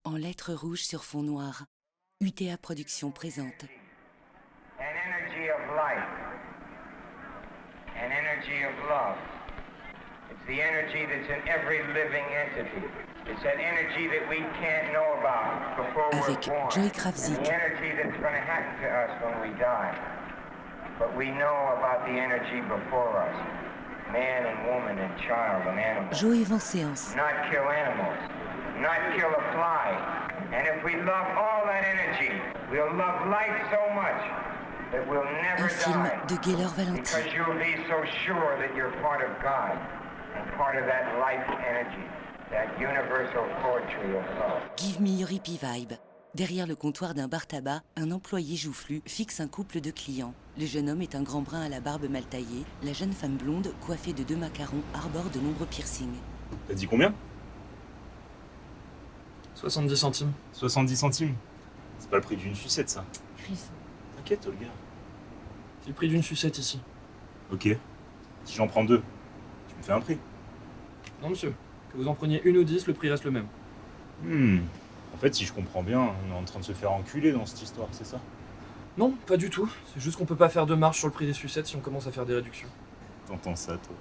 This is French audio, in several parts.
En lettres rouges sur fond noir, UTA Productions présente An energy of life, an energy of love. It's the energy that's in every living entity. It's that energy that we can't know about before avec we're born. Joy And Kravzik, the energy that's going to happen to us when we die. But we know about the energy before us. Man and woman and child and animal. Joe en séance, Not kill animals, not kill a fly. And if we love all that energy, we'll love life so much that we'll never un film die. de Gaylor Valenti. Because you'll be so sure that you're part of God and part of that life energy, that universal poetry of love. Give me your hippie vibe. Derrière le comptoir d'un bar tabac, un employé joufflu fixe un couple de clients. Le jeune homme est un grand brun à la barbe mal taillée. La jeune femme blonde, coiffée de 2 macarons, arbore de nombreux piercings. T'as dit combien? 70 centimes. 70 centimes. C'est pas le prix d'une sucette, ça. Chris. T'inquiète, Olga. C'est le prix d'une sucette ici. Ok. Si j'en prends 2, tu me fais un prix. Non, monsieur. Que vous en preniez une ou 10, le prix reste le même. En fait, si je comprends bien, on est en train de se faire enculer dans cette histoire, c'est ça? Non, pas du tout. C'est juste qu'on peut pas faire de marge sur le prix des sucettes si on commence à faire des réductions. T'entends ça, toi?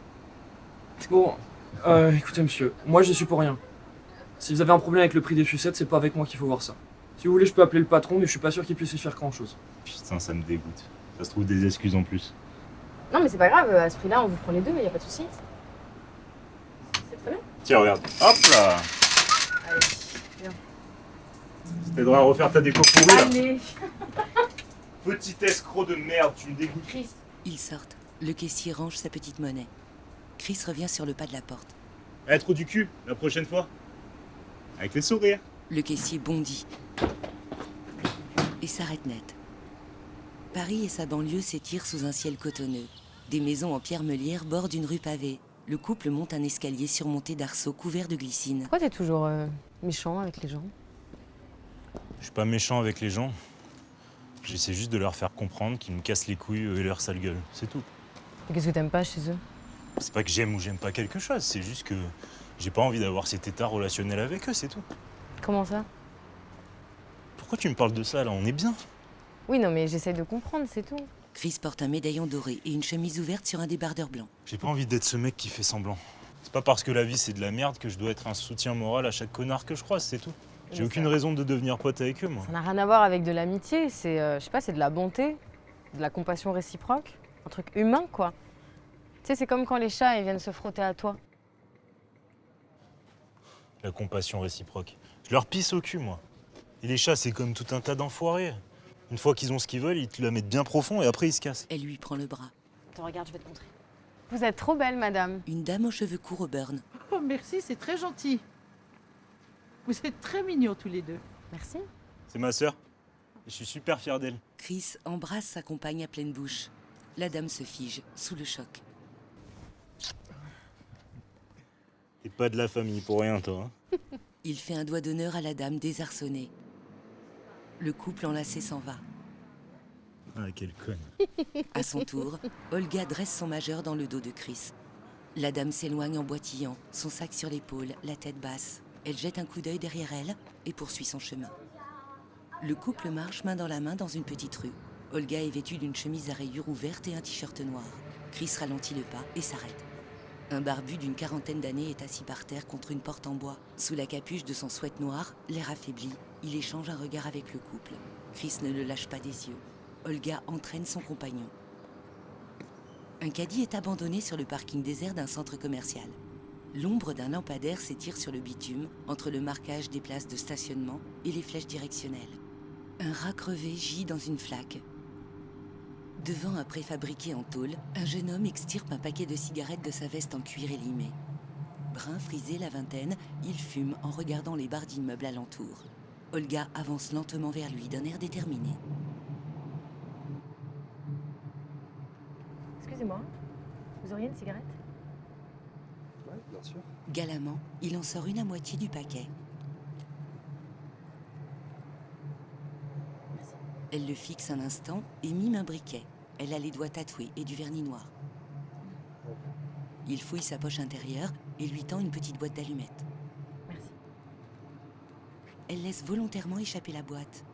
Bon, écoutez, monsieur. Moi, j'y suis pour rien. Si vous avez un problème avec le prix des sucettes, c'est pas avec moi qu'il faut voir ça. Si vous voulez, je peux appeler le patron, mais je suis pas sûr qu'il puisse y faire grand-chose. Putain, ça me dégoûte. Ça se trouve des excuses en plus. Non mais c'est pas grave, à ce prix-là, on vous prend les deux, y a pas de souci. C'est très bien. Tiens, regarde. Hop là! Allez, viens. Ça t'aidera à refaire ta déco pourrie, là. Allez. Petit escroc de merde, tu me dégoûtes. Chris. Ils sortent. Le caissier range sa petite monnaie. Chris revient sur le pas de la porte. Eh, trou du cul, la prochaine fois. Avec les sourires. Le caissier bondit et s'arrête net. Paris et sa banlieue s'étirent sous un ciel cotonneux. Des maisons en pierre meulière bordent une rue pavée. Le couple monte un escalier surmonté d'arceaux couverts de glycine. Pourquoi t'es toujours méchant avec les gens? Je suis pas méchant avec les gens. J'essaie juste de leur faire comprendre qu'ils me cassent les couilles, eux et leur sale gueule. C'est tout. Et qu'est-ce que t'aimes pas chez eux? C'est pas que j'aime ou j'aime pas quelque chose, c'est juste que j'ai pas envie d'avoir cet état relationnel avec eux, c'est tout. Comment ça? Pourquoi tu me parles de ça là? On est bien. Oui, non mais j'essaye de comprendre, c'est tout. Chris porte un médaillon doré et une chemise ouverte sur un débardeur blanc. J'ai pas envie d'être ce mec qui fait semblant. C'est pas parce que la vie c'est de la merde que je dois être un soutien moral à chaque connard que je croise, c'est tout. J'ai Mais aucune ça- raison de devenir pote avec eux, moi. Ça n'a rien à voir avec de l'amitié, c'est, je sais pas, c'est de la bonté, de la compassion réciproque, un truc humain quoi. Tu sais, c'est comme quand les chats ils viennent se frotter à toi. La compassion réciproque. Je leur pisse au cul, moi. Et les chats, c'est comme tout un tas d'enfoirés. Une fois qu'ils ont ce qu'ils veulent, ils te la mettent bien profond et après ils se cassent. Elle lui prend le bras. Attends, regarde, je vais te montrer. Vous êtes trop belle, madame. Une dame aux cheveux courts au burn. Oh, merci, c'est très gentil. Vous êtes très mignons tous les deux. Merci. C'est ma sœur. Et je suis super fier d'elle. Chris embrasse sa compagne à pleine bouche. La dame se fige, sous le choc. T'es pas de la famille pour rien, toi. Hein. Il fait un doigt d'honneur à la dame désarçonnée. Le couple enlacé s'en va. Ah, quelle conne. À son tour, Olga dresse son majeur dans le dos de Chris. La dame s'éloigne en boitillant, son sac sur l'épaule, la tête basse. Elle jette un coup d'œil derrière elle et poursuit son chemin. Le couple marche main dans la main dans une petite rue. Olga est vêtue d'une chemise à rayures ouverte et un t-shirt noir. Chris ralentit le pas et s'arrête. Un barbu d'une quarantaine d'années est assis par terre contre une porte en bois. Sous la capuche de son sweat noir, l'air affaibli, il échange un regard avec le couple. Chris ne le lâche pas des yeux. Olga entraîne son compagnon. Un caddie est abandonné sur le parking désert d'un centre commercial. L'ombre d'un lampadaire s'étire sur le bitume, entre le marquage des places de stationnement et les flèches directionnelles. Un rat crevé gît dans une flaque. Devant un préfabriqué en tôle, un jeune homme extirpe un paquet de cigarettes de sa veste en cuir élimé. Brun frisé, la vingtaine, il fume en regardant les barres d'immeubles alentour. Olga avance lentement vers lui d'un air déterminé. Excusez-moi, vous auriez une cigarette? Ouais, bien sûr. Galamment, il en sort une à moitié du paquet. Merci. Elle le fixe un instant et mime un briquet. Elle a les doigts tatoués et du vernis noir. Il fouille sa poche intérieure et lui tend une petite boîte d'allumettes. Merci. elle laisse volontairement échapper la boîte.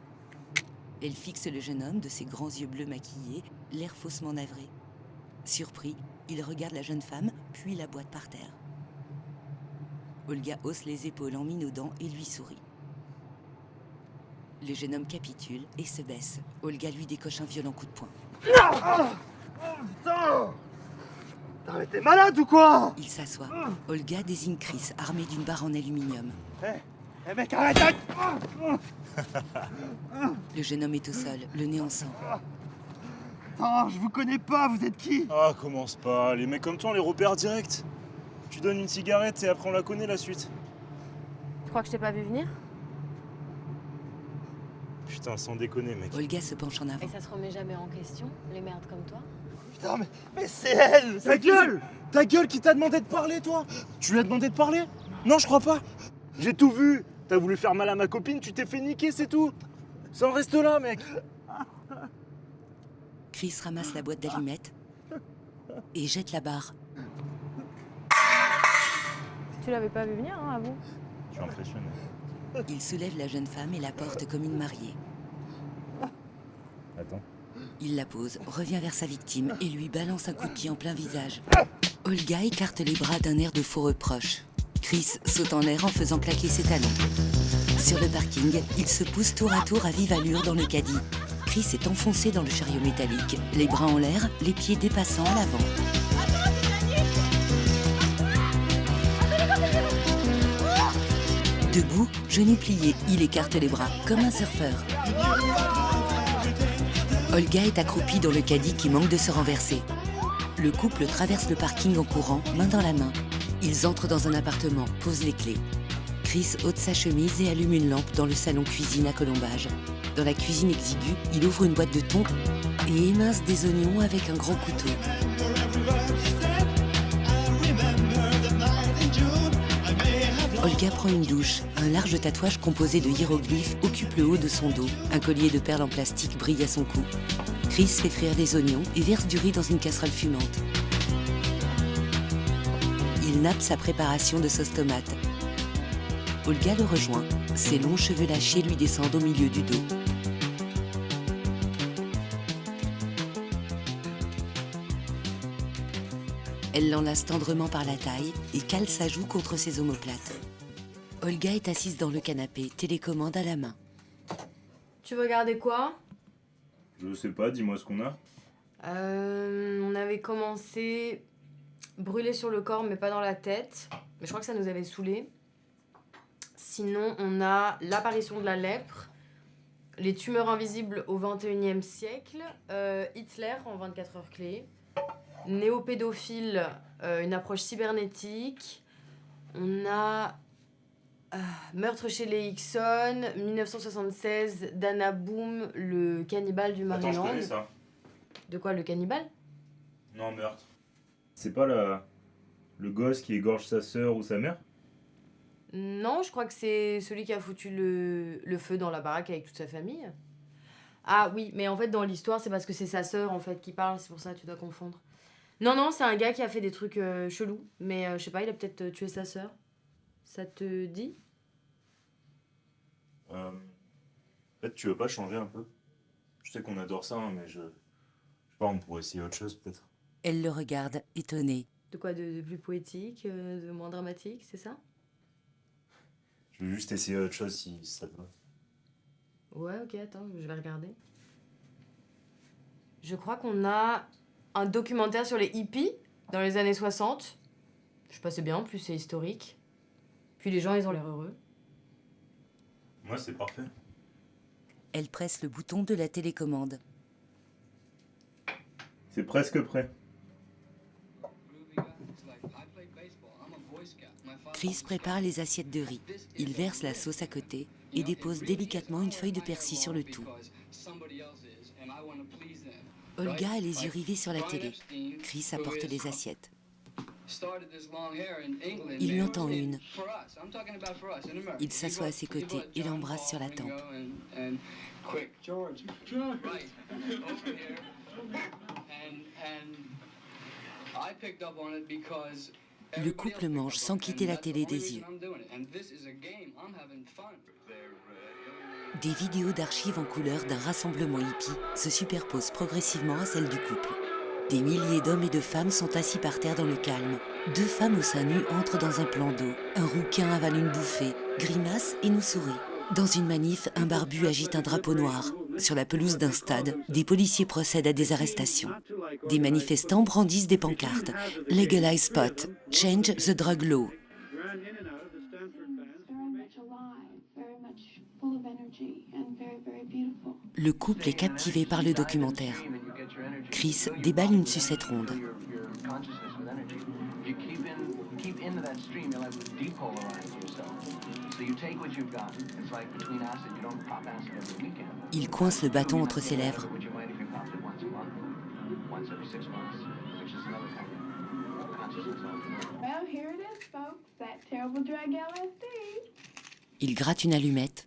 Elle fixe le jeune homme de ses grands yeux bleus maquillés, l'air faussement navré. Surpris, il regarde la jeune femme, puis la boîte par terre. Olga hausse les épaules en minaudant et lui sourit. Le jeune homme capitule et se baisse. Olga lui décoche un violent coup de poing. Putain! T'es malade ou quoi? Il s'assoit. Olga désigne Chris, armé d'une barre en aluminium. Eh mec, arrête! Le jeune homme est au sol, le nez en sang. Attends, je vous connais pas, vous êtes qui? Ah, commence pas. Les mecs comme toi, on les repère direct. Tu donnes une cigarette et après on la connaît la suite. Tu crois que je t'ai pas vu venir? Putain, sans déconner, mec. Olga se penche en avant. Et ça se remet jamais en question, les merdes comme toi? Putain, mais c'est elle! Ta gueule! Ta gueule qui t'a demandé de parler, toi! Tu lui as demandé de parler? Non, je crois pas. J'ai tout vu. T'as voulu faire mal à ma copine, tu t'es fait niquer, c'est tout. Ça en reste là, mec. Chris ramasse la boîte d'allumettes et jette la barre. Tu l'avais pas vu venir, hein, avoue? Je suis impressionné. Il soulève la jeune femme et la porte comme une mariée. Attends. Il la pose, revient vers sa victime et lui balance un coup de pied en plein visage. Olga écarte les bras d'un air de faux reproche. Chris saute en l'air en faisant claquer ses talons. Sur le parking, ils se poussent tour à tour à vive allure dans le caddie. Chris est enfoncé dans le chariot métallique, les bras en l'air, les pieds dépassant à l'avant. Debout, genoux pliés, il écarte les bras, comme un surfeur. Olga est accroupie dans le caddie qui manque de se renverser. Le couple traverse le parking en courant, main dans la main. Ils entrent dans un appartement, posent les clés. Chris ôte sa chemise et allume une lampe dans le salon cuisine à colombage. Dans la cuisine exiguë, il ouvre une boîte de thon et émince des oignons avec un grand couteau. Olga prend une douche. Un large tatouage composé de hiéroglyphes occupe le haut de son dos. Un collier de perles en plastique brille à son cou. Chris fait frire les oignons et verse du riz dans une casserole fumante. Il nappe sa préparation de sauce tomate. Olga le rejoint. Ses longs cheveux lâchés lui descendent au milieu du dos. Elle l'enlace tendrement par la taille et cale sa joue contre ses omoplates. Olga est assise dans le canapé, télécommande à la main. Tu veux regarder quoi? Je sais pas, dis-moi ce qu'on a. On avait commencé brûlé sur le corps mais pas dans la tête. Mais je crois que ça nous avait saoulés. Sinon, on a l'apparition de la lèpre, les tumeurs invisibles au XXIe siècle, Hitler en 24 heures clés, néopédophile, une approche cybernétique. On a meurtre chez les Hickson, 1976, Dana Boom, le cannibale du Attends, je Maryland. connais ça. De quoi, le cannibale? Non, meurtre. C'est pas le gosse qui égorge sa sœur ou sa mère? Non, je crois que c'est celui qui a foutu le feu dans la baraque avec toute sa famille. Ah oui, mais en fait, dans l'histoire, c'est parce que c'est sa sœur, en fait, qui parle. C'est pour ça que tu dois confondre. Non, c'est un gars qui a fait des trucs chelous. Mais je sais pas, il a peut-être tué sa sœur. Ça te dit? En fait, tu veux pas changer un peu? Je sais qu'on adore ça, hein, mais je sais pas, on pourrait essayer autre chose, peut-être. Elle le regarde, étonnée. De quoi, de plus poétique, de moins dramatique, c'est ça? Je veux juste essayer autre chose si ça te va. Ouais, ok, attends, je vais regarder. Je crois qu'on a un documentaire sur les hippies dans les années 60. Je sais pas, c'est bien, en plus c'est historique. Puis les gens, ils ont l'air heureux. Moi, c'est parfait. Elle presse le bouton de la télécommande. C'est presque prêt. Chris prépare les assiettes de riz. Il verse la sauce à côté et dépose délicatement une feuille de persil sur le tout. Olga a les yeux rivés sur la télé. Chris apporte les assiettes. Il lui en tend une. Il s'assoit à ses côtés et l'embrasse sur la tempe. Le couple mange sans quitter la télé des yeux. Des vidéos d'archives en couleur d'un rassemblement hippie se superposent progressivement à celles du couple. Des milliers d'hommes et de femmes sont assis par terre dans le calme. 2 femmes au sein nu entrent dans un plan d'eau. Un rouquin avale une bouffée, grimace et nous sourit. Dans une manif, un barbu agite un drapeau noir. Sur la pelouse d'un stade, des policiers procèdent à des arrestations. Des manifestants brandissent des pancartes. Legalize pot, change the drug law. Le couple est captivé par le documentaire. Chris déballe une sucette ronde. Il coince le bâton entre ses lèvres. Il gratte une allumette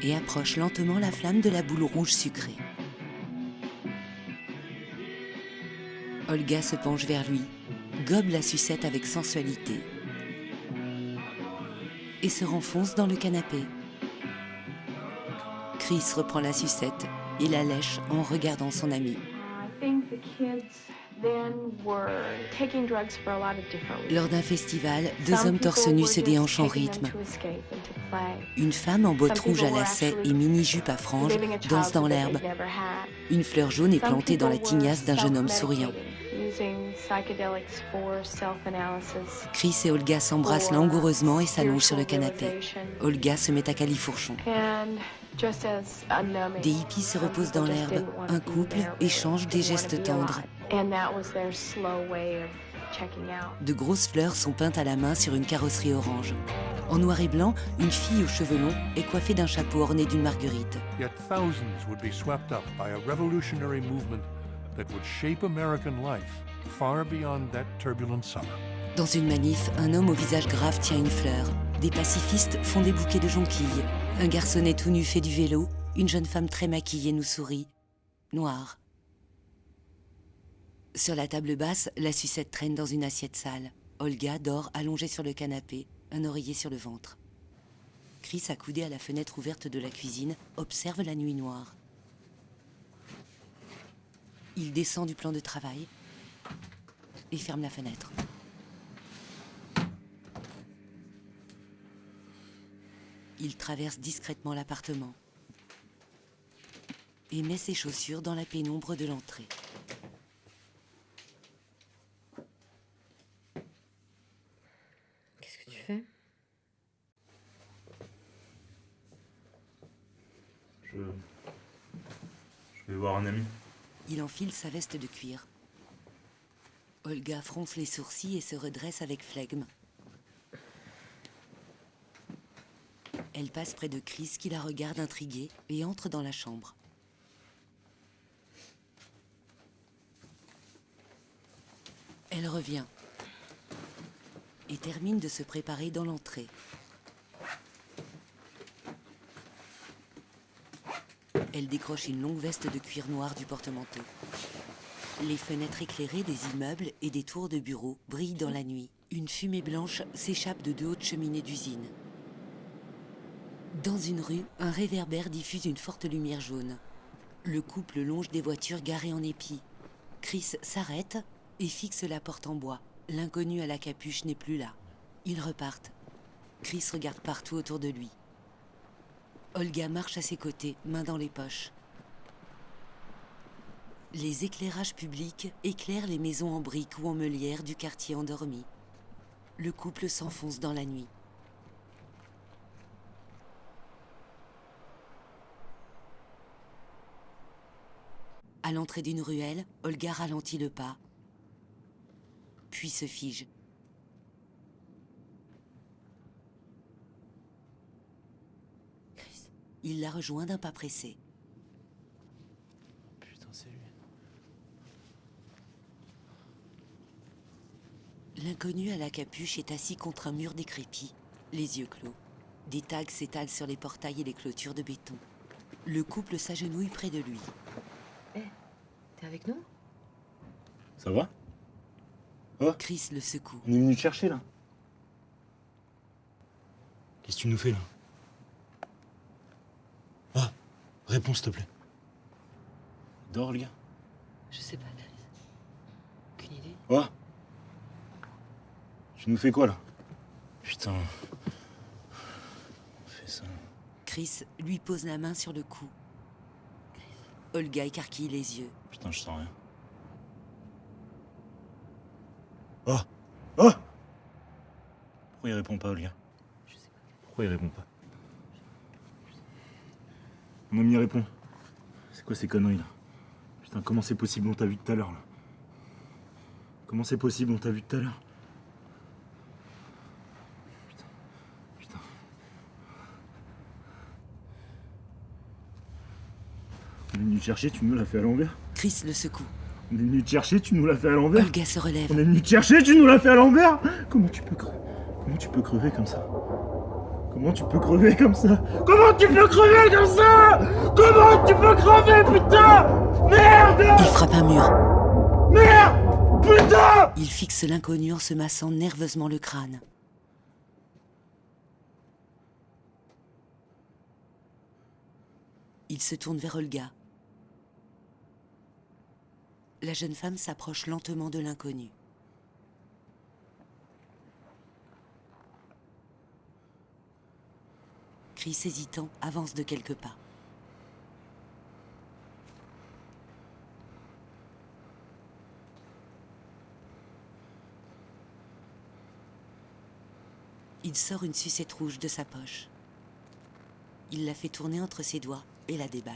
et approche lentement la flamme de la boule rouge sucrée. Olga se penche vers lui, gobe la sucette avec sensualité et se renfonce dans le canapé. Chris reprend la sucette et la lèche en regardant son ami. Lors d'un festival, 2 hommes torse nus se déhanchent en rythme. Une femme en bottes rouges à lacets et mini-jupe à franges danse dans l'herbe. Une fleur jaune est plantée dans la tignasse d'un jeune homme souriant. Chris et Olga s'embrassent langoureusement et s'allongent sur le canapé. Olga se met à califourchon. Des hippies se reposent dans l'herbe. Un couple échange des gestes tendres. De grosses fleurs sont peintes à la main sur une carrosserie orange. En noir et blanc, une fille aux cheveux longs est coiffée d'un chapeau orné d'une marguerite. Yet thousands would be swept up by a revolutionary movement that would shape American life far beyond that turbulent summer. Dans une manif, un homme au visage grave tient une fleur. Des pacifistes font des bouquets de jonquilles. Un garçonnet tout nu fait du vélo. Une jeune femme très maquillée nous sourit. Noire. Sur la table basse, la sucette traîne dans une assiette sale. Olga dort allongée sur le canapé, un oreiller sur le ventre. Chris, accoudé à la fenêtre ouverte de la cuisine, observe la nuit noire. Il descend du plan de travail et ferme la fenêtre. Il traverse discrètement l'appartement et met ses chaussures dans la pénombre de l'entrée. Qu'est-ce que tu fais? Je vais voir un ami. Il enfile sa veste de cuir. Olga fronce les sourcils et se redresse avec flegme. Elle passe près de Chris qui la regarde intriguée et entre dans la chambre. Elle revient et termine de se préparer dans l'entrée. Elle décroche une longue veste de cuir noir du porte-manteau. Les fenêtres éclairées des immeubles et des tours de bureaux brillent dans la nuit. Une fumée blanche s'échappe de 2 hautes cheminées d'usine. Dans une rue, un réverbère diffuse une forte lumière jaune. Le couple longe des voitures garées en épi. Chris s'arrête et fixe la porte en bois. L'inconnu à la capuche n'est plus là. Ils repartent. Chris regarde partout autour de lui. Olga marche à ses côtés, mains dans les poches. Les éclairages publics éclairent les maisons en briques ou en meulière du quartier endormi. Le couple s'enfonce dans la nuit. À l'entrée d'une ruelle, Olga ralentit le pas, puis se fige. Chris. Il la rejoint d'un pas pressé. Putain, c'est lui. L'inconnu à la capuche est assis contre un mur décrépit, les yeux clos. Des tags s'étalent sur les portails et les clôtures de béton. Le couple s'agenouille près de lui. T'es avec nous? Ça va? Chris le secoue. On est venu te chercher là. Qu'est-ce que tu nous fais là? Ah, réponds s'il te plaît. Dors, le gars. Je sais pas, Chris. Aucune idée. Oh. Tu nous fais quoi là? Putain. On fait ça. Chris lui pose la main sur le cou. Olga écarquille les yeux. Putain, je sens rien. Oh. Oh. Pourquoi il répond pas, Olga? Je sais pas. Pourquoi il répond pas? Mon ami répond. C'est quoi ces conneries là? Putain, comment c'est possible? On t'a vu tout à l'heure là. Comment c'est possible? On t'a vu tout à l'heure. Putain. Putain. On est venu te chercher, tu nous l'as fait à l'envers. Chris le secoue. On est venu te chercher, tu nous l'as fait à l'envers. Olga se relève. On est venu te chercher, tu nous l'as fait à l'envers. Comment tu peux crever? Comment tu peux crever comme ça? Comment tu peux crever comme ça? Comment tu peux crever comme ça? Comment tu peux crever, putain? Merde! Il frappe un mur. Merde! Putain! Il fixe l'inconnu en se massant nerveusement le crâne. Il se tourne vers Olga. La jeune femme s'approche lentement de l'inconnu. Chris, hésitant, avance de quelques pas. Il sort une sucette rouge de sa poche. Il la fait tourner entre ses doigts et la déballe.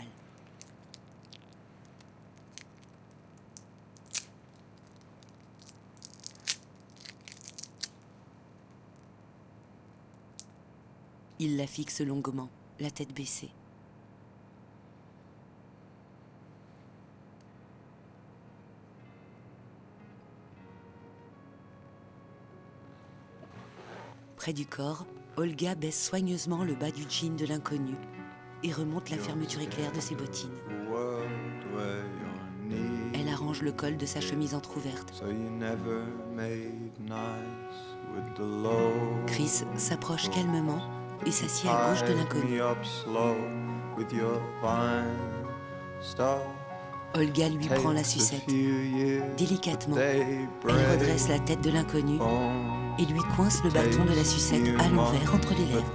Il la fixe longuement, la tête baissée. Près du corps, Olga baisse soigneusement le bas du jean de l'inconnu et remonte la fermeture éclair de ses bottines. Elle arrange le col de sa chemise entrouverte. Chris s'approche calmement et s'assied à gauche de l'inconnu. Olga lui prend la sucette. Délicatement, elle redresse la tête de l'inconnu et lui coince le bâton de la sucette à l'envers entre les lèvres.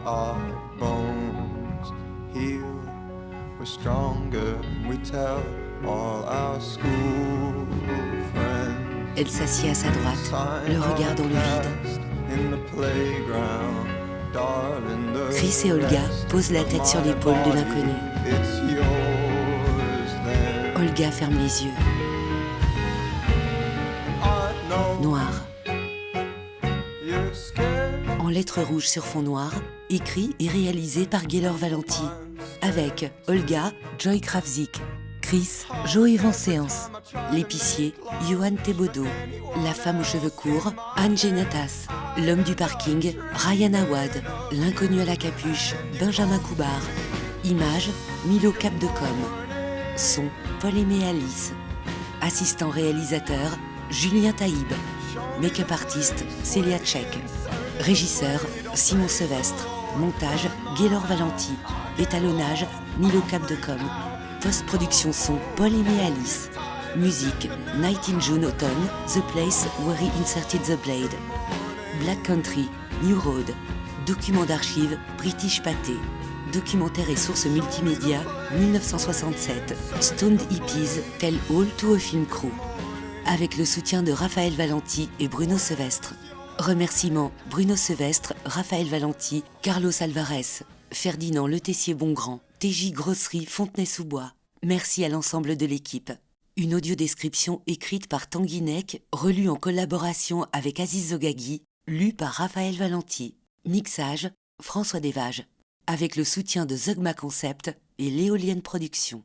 Elle s'assied à sa droite, le regard dans le vide. Chris et Olga posent la tête sur l'épaule de l'inconnu. Olga ferme les yeux. Noir. En lettres rouges sur fond noir, écrit et réalisé par Gaylor Valenti, avec Olga, Joy Kravzik, Chris, Joe Séance, l'épicier, Johan Thébaudot, la femme aux cheveux courts, Anne Genatas, l'homme du parking, Ryan Awad, l'inconnu à la capuche, Benjamin Coubard, image, Milo Capdecom, son, Paul-Aimé Alice, assistant réalisateur, Julien Taïb, make-up artiste, Célia Tchèque, régisseur, Simon Sevestre, montage, Gaylor Valenti, étalonnage, Milo Capdecom, post-production son, Paul-Aimé Alice, musique, Night in June Autumn, The Place Where He Inserted the Blade, Black Country, New Road, document d'archives, British Pathé, documentaire et sources multimédia, 1967, Stoned Hippies, Tell All to a Film Crew, avec le soutien de Raphaël Valenti et Bruno Sevestre. Remerciements Bruno Sevestre, Raphaël Valenti, Carlos Alvarez, Ferdinand Le Tessier-Bongrand, TJ Grosserie Fontenay-sous-Bois. Merci à l'ensemble de l'équipe. Une audiodescription écrite par Tanguy Nek, relue en collaboration avec Aziz Zogagui, lue par Raphaël Valenti. Mixage, François Desvages. Avec le soutien de Zogma Concept et l'Éolienne Production.